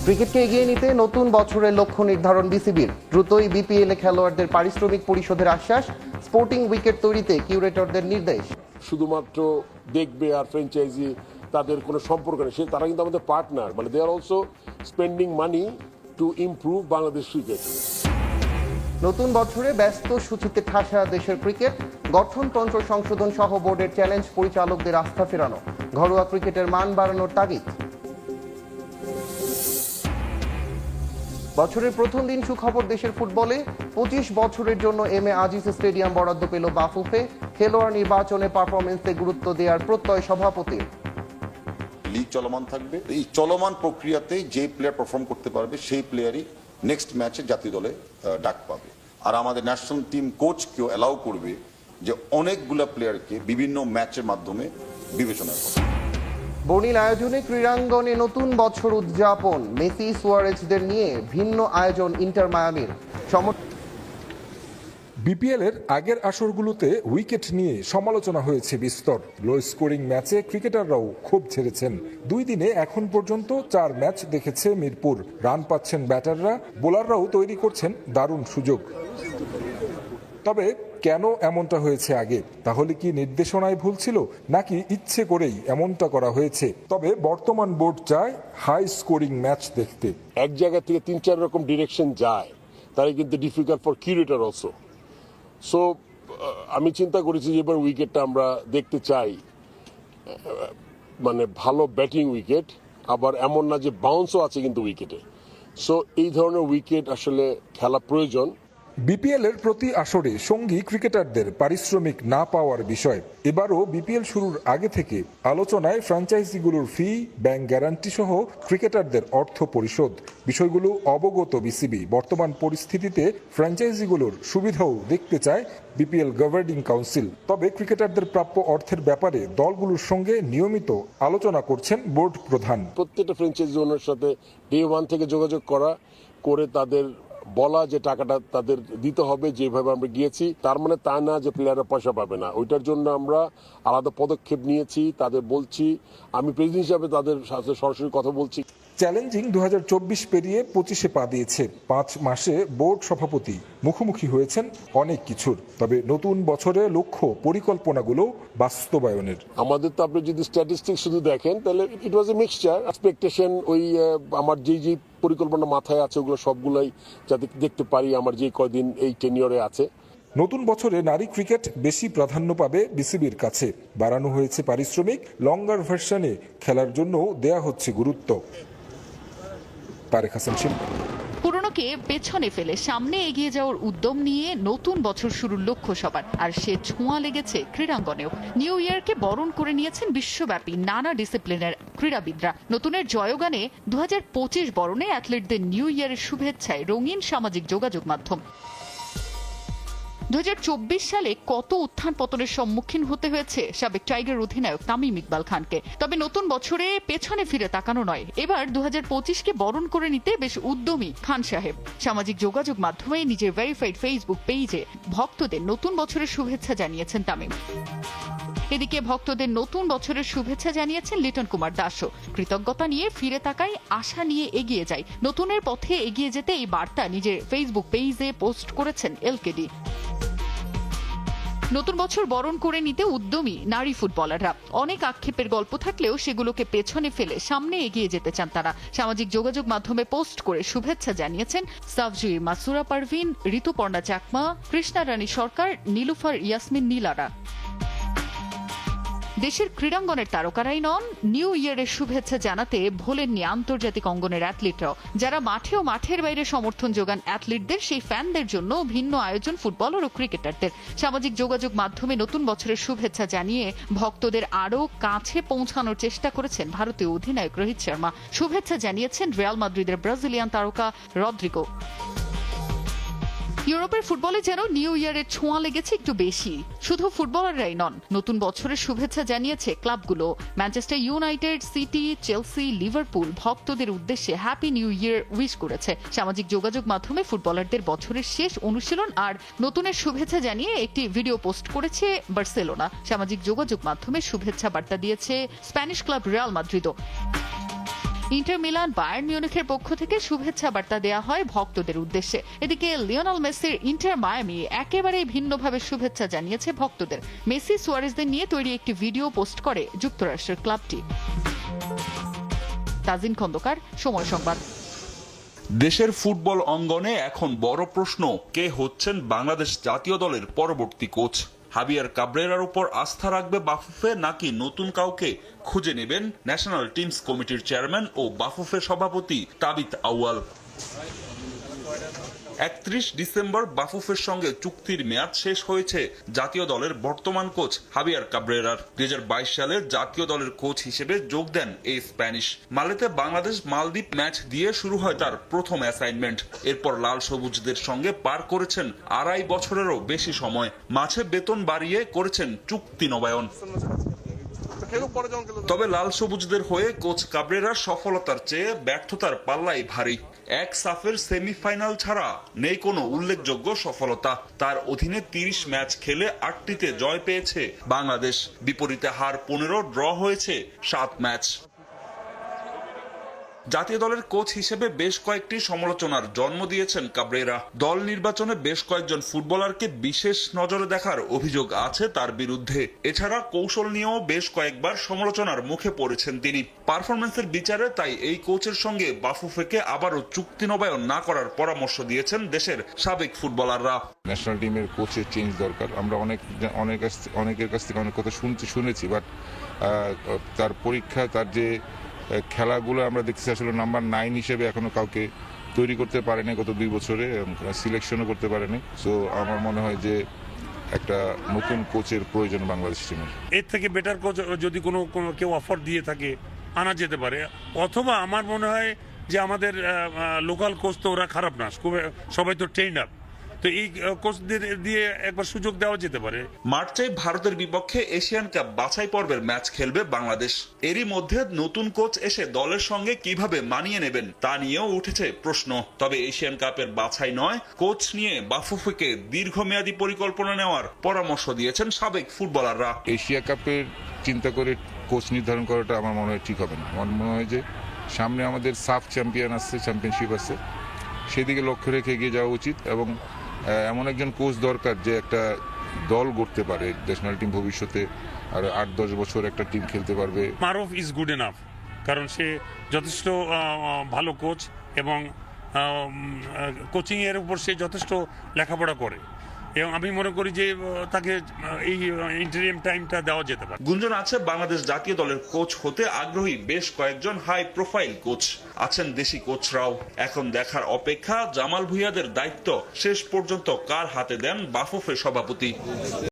ক্রিকেটকে এগিয়ে নিতে নতুন বছরের লক্ষ্য নির্ধারণ বিসিবির। দ্রুতই বিপিএলে খেলোয়াড়দের পারিশ্রমিক পরিশোধের আশ্বাস, স্পোর্টিং উইকেট তৈরিতে কিউরেটরদের নির্দেশ। শুধুমাত্র দেখবে আর ফ্র্যাঞ্চাইজি তাদের কোনো সম্পর্ক নেই, তারা কিন্তু আমাদের পার্টনার, মানে they are also spending money to improve Bangladesh cricket. নতুন বছরে ব্যস্ত সূচিতে ঠাসা দেশের ক্রিকেট, গঠনতন্ত্র সংশোধন সহ বোর্ডের চ্যালেঞ্জ পরিচালকদের আস্থা ফেরানো, ঘরোয়া ক্রিকেটের মান বাড়ানোর তাগিদ। বছরের প্রথম দিন সুখবর দেশের ফুটবলে, 25 বছরের জন্য এম এ আজিজ স্টেডিয়াম বরাদ্দ পেল বাফুফে। খেলোয়াড় নির্বাচনে পারফরমেন্সে গুরুত্ব দেওয়ার প্রত্যয় সভাপতির। লিগ চলমান থাকবে, এই চলমান প্রক্রিয়াতে যে প্লেয়ার পারফর্ম করতে পারবে সেই প্লেয়ারই নেক্সট ম্যাচে জাতীয় দলে ডাক পাবে। আর আমাদের ন্যাশনাল টিম কোচকেও অ্যালাউ করবে যে অনেকগুলা প্লেয়ারকে বিভিন্ন ম্যাচের মাধ্যমে বিবেচনা করে। বর্ণিল আয়োজনে ক্রীড়াঙ্গনে নতুন বছর উদযাপন, মেসি সুয়ারেজদের নিয়ে ভিন্ন আয়োজন ইন্টার মায়ামির। বিপিএলের আগের আসরগুলোতে উইকেট নিয়ে সমালোচনা হয়েছে বিস্তর। লো স্কোরিং ম্যাচে ক্রিকেটাররাও ক্ষোভ ছেড়েছেন। 2 দিনে এখন পর্যন্ত 4 ম্যাচ দেখেছে মিরপুর। রান পাচ্ছেন ব্যাটাররা, বোলাররাও তৈরি করছেন দারুণ সুযোগ। তবে কেন এমনটা হয়েছে আগে? তাহলে কি নির্দেশনায় ভুল ছিল, নাকি ইচ্ছে করেই এমনটা করা হয়েছে? তবে বর্তমান বোর্ড চায় হাই স্কোরিং ম্যাচ দেখতে। এক জায়গা থেকে 3-4 রকম ডিরেকশন যায়, তাই কিন্তু difficult for curator also. So আমি চিন্তা করেছি যে এবার উইকেটটা আমরা দেখতে চাই, মানে ভালো ব্যাটিং উইকেট, আবার এমন না যে বাউন্সও আছে কিন্তু উইকেটে। সো এই ধরনের উইকেট আসলে খেলা প্রয়োজন। বিপিএল এর প্রতি আসরে সঙ্গী ক্রিকেটারদের পারিশ্রমিক না পাওয়ার বিষয় এবারও বিপিএল শুরুর আগে থেকে আলোচনায়। ফ্র্যাঞ্চাইজিগুলোর ফি, ব্যাংক গ্যারান্টি সহ ক্রিকেটারদের অর্থ পরিশোধ বিষয়গুলো অবগত বিসিবি। বর্তমান পরিস্থিতিতে ফ্র্যাঞ্চাইজিগুলোর সুবিধাও দেখতে চায় বিপিএল গভর্নিং কাউন্সিল। তবে ক্রিকেটারদের প্রাপ্য অর্থের ব্যাপারে দলগুলোর সঙ্গে নিয়মিত আলোচনা করছেন বোর্ড প্রধান। প্রত্যেকটা ফ্র্যাঞ্চাইজি ওনার সাথে ডে 1 থেকে যোগাযোগ করে তাদের বলা যে টাকাটা তাদের দিতে হবে, যেভাবে আমরা গিয়েছি। তার মানে তা না যে প্লেয়াররা পয়সা পাবে না, ওইটার জন্য আমরা আলাদা পদক্ষেপ নিয়েছি, তাদের বলছি। আমি প্রেসিডেন্ট হিসাবে তাদের সাথে সরাসরি কথা বলছি। চ্যালেঞ্জিং 2024 পেরিয়ে 25-এ পা দিয়েছে। 5 মাসে বোর্ড সভাপতি মুখোমুখি হয়েছেন অনেক কিছুর। তবে নতুন বছরে লক্ষ্য পরিকল্পনাগুলো বাস্তবায়নের। আমাদের তো আপনি যদি স্ট্যাটিস্টিক্স শুধু দেখেন তাহলে ইট ওয়াজ এ মিক্সচার এক্সপেকটেশন। ওই আমার যেই পরিকল্পনা মাথায় আছে ওগুলো সবগুলাই যাতে দেখতে পারি আমার যে কয়দিন এই টেনিয়রে আছে। নতুন বছরে নারী ক্রিকেট বেশি প্রাধান্য পাবে বিসিবির কাছে। বাড়ানো হয়েছে পারিশ্রমিক, লঙ্গার ভার্সনে খেলার জন্য দেয়া হচ্ছে গুরুত্ব। তারেক হাসান শিল্পী। পুরনোকে পেছনে ফেলে সামনে এগিয়ে যাওয়ার উদ্যম নিয়ে নতুন বছর শুরুর লক্ষ্য সবার, আর সে ছোঁয়া লেগেছে ক্রীড়াঙ্গনেও। নিউ ইয়ারকে বরণ করে নিয়েছেন বিশ্বব্যাপী নানা ডিসিপ্লিনের ক্রীড়াবিদরা। নতুনের জয়গানে 2025 বরণে অ্যাথলিটদের নিউ ইয়ারের শুভেচ্ছায় রঙিন সামাজিক যোগাযোগ মাধ্যম। 2024 সালে কত উত্থান পতনের সম্মুখীন হতে হয়েছে সাবেক টাইগার অধিনায়ক তামিম ইকবাল খানকে। তবে নতুন বছরে পেছনে ফিরে তাকানো নয়, এবার 2025কে বরণ করে নিতে বেশ উদ্যমী খান সাহেব। সামাজিক যোগাযোগ মাধ্যমে নিজের ভেরিফাইড ফেসবুক পেজে ভক্তদের নতুন বছরের শুভেচ্ছা জানিয়েছেন তামিম। এদিকে ভক্তদের নতুন বছরের শুভেচ্ছা জানিয়েছেন লিটন কুমার দাসও। কৃতজ্ঞতা নিয়ে ফিরে তাকাই, আশা নিয়ে এগিয়ে যাই, নতুনের পথে এগিয়ে যেতে এই বার্তা নিজের ফেসবুক পেজে পোস্ট করেছেন এলকেডি। নতুন বছর বরণ করে নিতে উদ্যমী নারী ফুটবলাররা। অনেক আক্ষেপের গল্প থাকলেও সেগুলোকে পেছনে ফেলে সামনে এগিয়ে যেতে চান তারা। সামাজিক যোগাযোগ মাধ্যমে পোস্ট করে শুভেচ্ছা জানিয়েছেন সাফজুই মাসুরা পারভিন, ঋতুপর্ণা চাকমা, কৃষ্ণা রানী সরকার, নীলুফার ইয়াসমিন নীলারা। দেশের ক্রীড়াঙ্গনের তারকারাই নন, নিউ ইয়ারের শুভেচ্ছা জানাতে ভোলেননি আন্তর্জাতিক অঙ্গনের অ্যাথলিটরাও। যারা মাঠে ও মাঠের বাইরে সমর্থন যোগান অ্যাথলিটদের, সেই ফ্যানদের জন্য ভিন্ন আয়োজন ফুটবলার ও ক্রিকেটারদের। সামাজিক যোগাযোগ মাধ্যমে নতুন বছরের শুভেচ্ছা জানিয়ে ভক্তদের আরও কাছে পৌঁছানোর চেষ্টা করেছেন ভারতীয় অধিনায়ক রোহিত শর্মা। শুভেচ্ছা জানিয়েছেন রিয়াল মাদ্রিদের ব্রাজিলিয়ান তারকা রদ্রিগো। ইউরোপের ফুটবলে যেন নিউ ইয়ারের ছোঁয়া লেগেছে একটু বেশি। শুধু ফুটবলাররাই নন, নতুন বছরের শুভেচ্ছা জানিয়েছে ক্লাবগুলো। Manchester United, City, Chelsea, Liverpool ভক্তদের উদ্দেশ্যে হ্যাপি নিউ ইয়ার উইশ করেছে। সামাজিক যোগাযোগ মাধ্যমে ফুটবলারদের বছরের শেষ অনুশীলন আর নতুনের শুভেচ্ছা জানিয়ে একটি ভিডিও পোস্ট করেছে বার্সেলোনা। সামাজিক যোগাযোগ মাধ্যমে শুভেচ্ছা বার্তা দিয়েছে স্প্যানিশ ক্লাব রিয়াল মাদ্রিদও। ইন্টার মিলান বায়ার্ন মিউনিখের পক্ষ থেকে শুভেচ্ছা বার্তা দেওয়া হয় ভক্তদের উদ্দেশ্যে। এদিকে লিওনেল মেসির ইন্টার মায়ামি একেবারেই ভিন্নভাবে শুভেচ্ছা জানিয়েছে ভক্তদের। মেসি সুয়ারেজদের নিয়ে তৈরি একটি ভিডিও পোস্ট করে যুক্তরাষ্ট্রের ক্লাবটি। তাজিন খন্দকার, সময় সংবাদ। দেশের ফুটবল অঙ্গনে এখন বড় প্রশ্ন, কে হচ্ছেন বাংলাদেশ জাতীয় দলের পরবর্তী কোচ? হাবিয়ার কাবরেরার উপর আস্থা রাখবে বাফুফে, নাকি নতুন কাউকে খুঁজে নেবেন ন্যাশনাল টিমস কমিটির চেয়ারম্যান ও বাফুফে সভাপতি তাবিত আউয়াল? 31 ডিসেম্বর বাফুফের সঙ্গে চুক্তির মেয়াদ শেষ হয়েছে জাতীয় দলের বর্তমান কোচ হাবিয়ার কাবরেরার। 2022 সালে জাতীয় দলের কোচ হিসেবে যোগ দেন এই স্প্যানিশ। মালেতে বাংলাদেশ মালদ্বীপ ম্যাচ দিয়ে শুরু হয় তার প্রথম অ্যাসাইনমেন্ট। এরপর লাল সবুজদের সঙ্গে পার করেছেন 2.5 বছরেরও বেশি সময়। মাঝে বেতন বাড়িয়ে করেছেন চুক্তি নবায়ন। তবে লাল সবুজদের হয়ে কোচ কাবরেরার সফলতার চেয়ে ব্যর্থতার পাল্লাই ভারী। এক সাফের সেমিফাইনাল ছাড়া নেই কোনো উল্লেখযোগ্য সফলতা। তার অধীনে 30 ম্যাচ খেলে 8টিতে জয় পেয়েছে বাংলাদেশ, বিপরীতে হার 15, ড্র হয়েছে 7 ম্যাচ। জাতীয় দলের কোচ হিসেবে বেশ কয়েকটি সমালোচনার জন্ম দিয়েছেন কাবরেরা। দল নির্বাচনে বেশ কয়েকজন ফুটবলারকে বিশেষ নজরে দেখার অভিযোগ আছে তার বিরুদ্ধে। এছাড়া কৌশল নিয়েও বেশ কয়েকবার সমালোচনার মুখে পড়েছেন তিনি। পারফরমেন্সের বিচারে তাই এই কোচের সঙ্গে বাফুফেকে আবারও চুক্তি নবায়ন না করার পরামর্শ দিয়েছেন দেশের সাবেক ফুটবলাররা। ন্যাশনাল টিমের কোচের চেঞ্জ দরকার। আমরা অনেকের কাছ থেকে অনেক কথা শুনেছি, বাট তার পরীক্ষা, তার যে খেলাগুলো আমরা দেখছি, আসলে নাম্বার 9 হিসেবে এখনো কাউকে তৈরি করতে পারেনি গত 2 বছরে, সিলেকশনও করতে পারেনি। সো আমার মনে হয় যে একটা নতুন কোচের প্রয়োজন বাংলাদেশ টিমের। এর থেকে বেটার কোচ যদি কোনো কেউ অফার দিয়ে থাকে আনা যেতে পারে, অথবা আমার মনে হয় যে আমাদের লোকাল কোচ তো ওরা খারাপ না, সবাই তো ট্রেন্ড আপ, তো এই কোচদের দিয়ে একবার সুযোগ দেওয়া যেতে পারে। মার্চে ভারতের বিপক্ষে এশিয়ান কাপ বাছাই পর্বের ম্যাচ খেলবে বাংলাদেশ। এরই মধ্যে নতুন কোচ এসে দলের সঙ্গে কিভাবে মানিয়ে নেবেন তা নিয়েও উঠেছে প্রশ্ন। তবে এশিয়ান কাপের বাছাই নয়, কোচ নিয়ে বাফুফেকে দীর্ঘমেয়াদী পরিকল্পনা নেওয়ার পরামর্শ দিয়েছেন সাবেক ফুটবলাররা। এশিয়া কাপের চিন্তা করে কোচ নির্ধারণ করাটা আমার মনে হয় ঠিক হবে না। আমার মনে হয় যে সামনে আমাদের সাফ চ্যাম্পিয়নশিপ আছে, সেদিকে লক্ষ্য রেখে এগিয়ে যাওয়া উচিত এবং এমন একজন কোচ দরকার যে একটা দল গড়তে পারে। ন্যাশনাল টিম ভবিষ্যতে আর 8-10 বছর একটা টিম খেলতে পারবে। মারুফ ইজ গুড এনাফ, কারণ সে যথেষ্ট ভালো কোচ এবং কোচিং এর উপর সে যথেষ্ট লেখাপড়া করে, এবং আমি মনে করি যে তাকে এই ইন্টারিম টাইমটা দেওয়া যেতে পারে। গুঞ্জন আছে বাংলাদেশ জাতীয় দলের কোচ হতে আগ্রহী বেশ কয়েকজন হাই প্রোফাইল কোচ আছেন, দেশি কোচরাও। এখন দেখার অপেক্ষা জামাল ভুঁইয়াদের দায়িত্ব শেষ পর্যন্ত কার হাতে দেন বাফুফে সভাপতি।